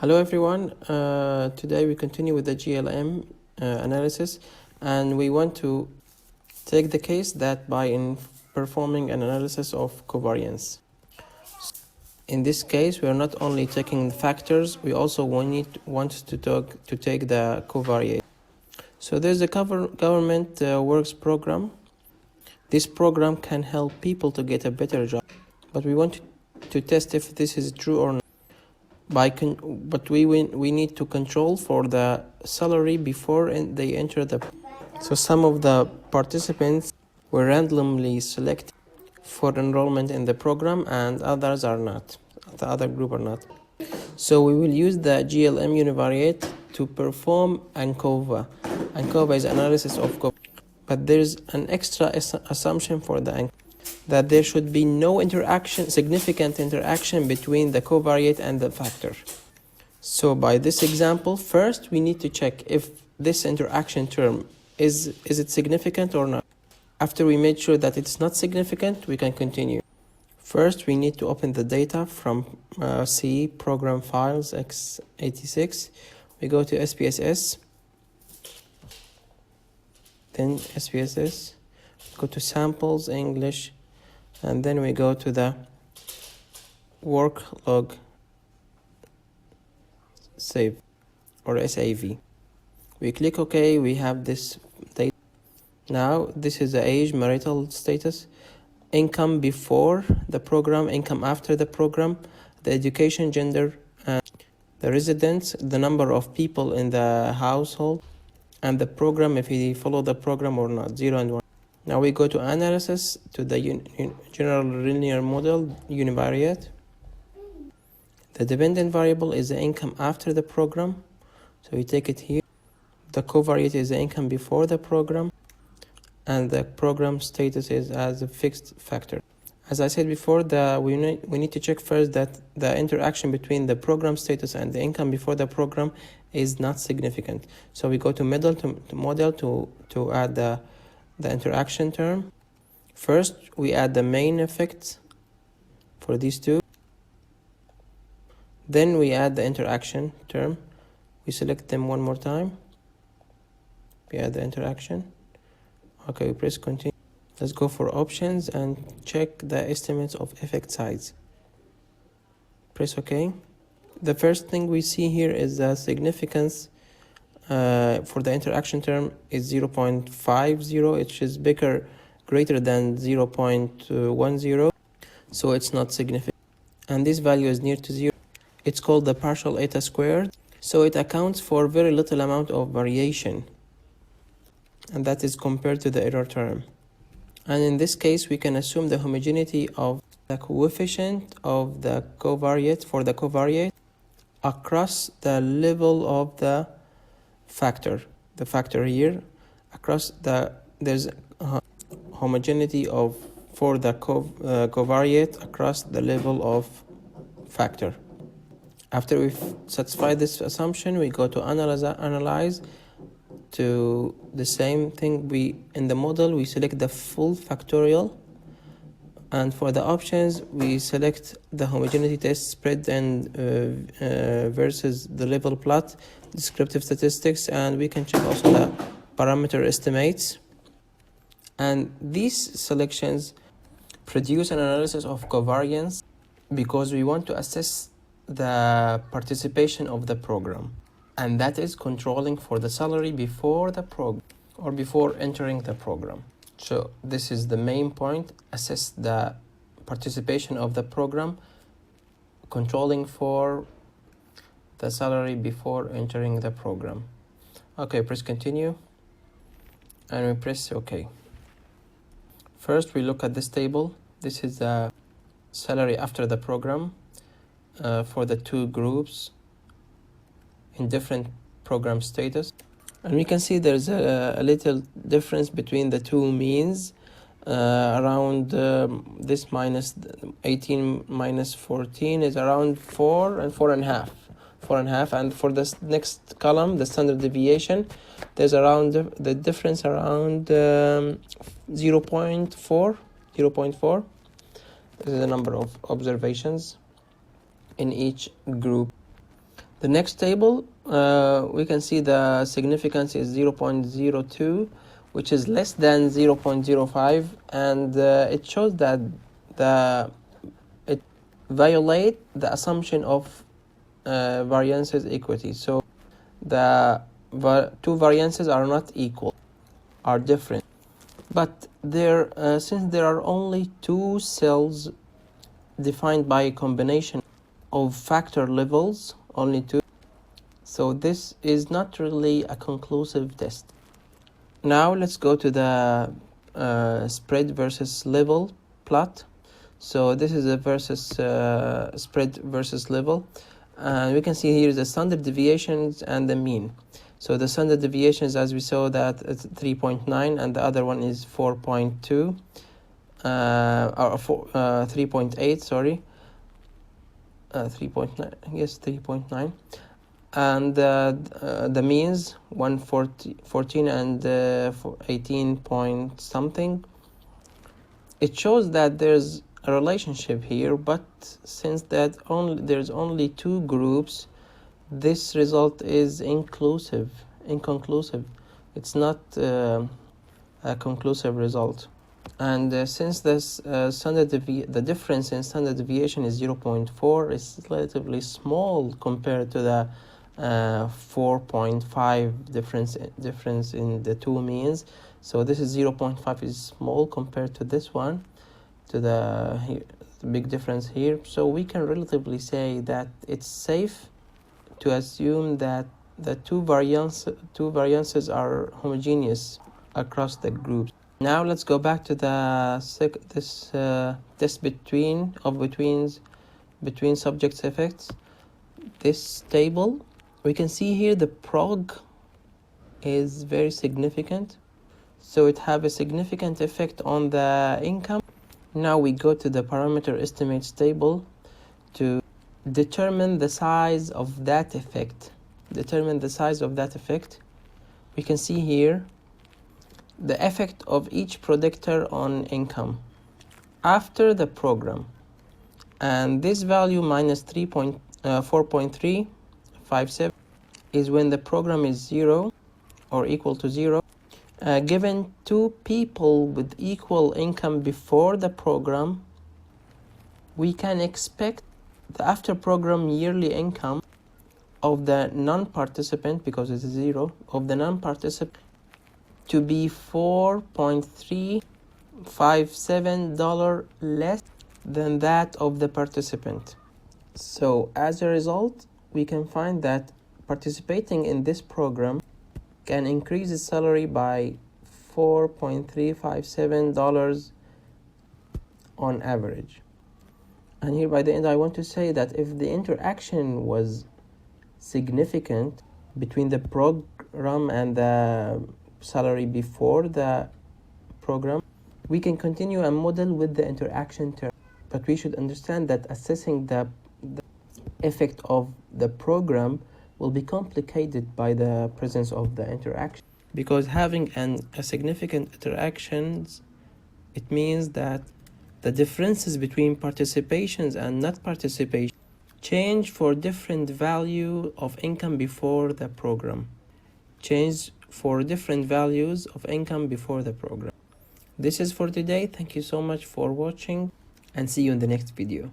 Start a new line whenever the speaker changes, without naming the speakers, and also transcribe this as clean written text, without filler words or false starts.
Hello everyone, today we continue with the GLM analysis, and we want to take the case that by performing an analysis of covariance. In this case, we are not only taking the factors, we also want to take the covariate. So there's a government works program. This program can help people to get a better job, but we want to test if this is true or not. But we need to control for the salary before they enter the. So some of the participants were randomly selected for enrollment in the program, and others are not. The other group are not. So we will use the GLM Univariate to perform ANCOVA. ANCOVA is analysis of covariance, but there's an extra assumption for the ANCOVA, that there should be no significant interaction between the covariate and the factor. So by this example, first we need to check if this interaction term is it significant or not. After we made sure that it's not significant, we can continue. First, we need to open the data from C program files x86. We go to SPSS, then SPSS, go to samples English, and then we go to the work log save or SAV. We click OK. We have this data. Now this is the age, marital status, income before the program, income after the program, the education, gender, and the residence, the number of people in the household, and the program, if he follow the program or not, 0 and 1. Now we go to analysis, to the General Linear Model Univariate. The dependent variable is the income after the program, so we take it here. The covariate is the income before the program, and the program status is as a fixed factor. As I said before, we need to check first that the interaction between the program status and the income before the program is not significant. So we go to model to add the interaction term. First, we add the main effects for these two. Then we add the interaction term. We select them one more time. We add the interaction. Okay, we press continue. Let's go for options and check the estimates of effect size. Press OK. The first thing we see here is the significance for the interaction term is 0.50, which is greater than 0.10, so it's not significant. And this value is near to 0. It's called the partial eta squared, so it accounts for very little amount of variation, and that is compared to the error term. And in this case, we can assume the homogeneity of the coefficient of the covariate for the covariate across the level of the factor. The factor here across there's homogeneity for the covariate across the level of factor. After we've satisfied this assumption, we go to analyze. To the same thing, in the model we select the full factorial, and for the options we select the homogeneity test spread and versus the level plot, descriptive statistics, and we can check also the parameter estimates. And these selections produce an analysis of covariance because we want to assess the participation of the program, and that is controlling for the salary before the program or before entering the program. So this is the main point: assess the participation of the program, controlling for the salary before entering the program. Okay, press continue, and we press OK. First, we look at this table. This is the salary after the program for the two groups in different program status, and we can see there's a little difference between the two means, around this minus 18 minus 14 is around 4 and 4.5, and for this next column, the standard deviation, there's around the difference around 0.4. This is the number of observations in each group. The next table, we can see the significance is 0.02, which is less than 0.05, and it shows that it violates the assumption of variances equity. So the two variances are not equal, are different. But since there are only two cells defined by a combination of factor levels, only two, so this is not really a conclusive test. Now let's go to the spread versus level plot. So this is a spread versus level, and we can see here the standard deviations and the mean. So the standard deviations, as we saw, that it's 3.9, and the other one is 4.2 or 3.8, sorry, 3.9, yes, 3.9, and the means 14 and 18 point something. It shows that there's a relationship here, but since there's only two groups, this result is inconclusive. It's not a conclusive result. And since this the difference in standard deviation is 0.4, it's relatively small compared to the 4.5 difference in the two means. So this is 0.5 is small compared to this one, to the big difference here. So we can relatively say that it's safe to assume that the two variances are homogeneous across the groups. Now let's go back to the test between subjects effects. This table, we can see here the prog is very significant, so it have a significant effect on the income. Now we go to the parameter estimates table to determine the size of that effect. We can see here the effect of each predictor on income after the program, and this value minus 4.357 is when the program is 0 or equal to 0. Given two people with equal income before the program, we can expect the after program yearly income of the non-participant, because it's 0, of the non-participant to be $4.357 less than that of the participant. So as a result, we can find that participating in this program can increase his salary by $4.357 on average. And here by the end, I want to say that if the interaction was significant between the program and the salary before the program, we can continue a model with the interaction term. But we should understand that assessing the effect of the program will be complicated by the presence of the interaction, because having a significant interactions, it means that the differences between participations and not participation change for different value of income before the program. This is for today. Thank you so much for watching, and see you in the next video.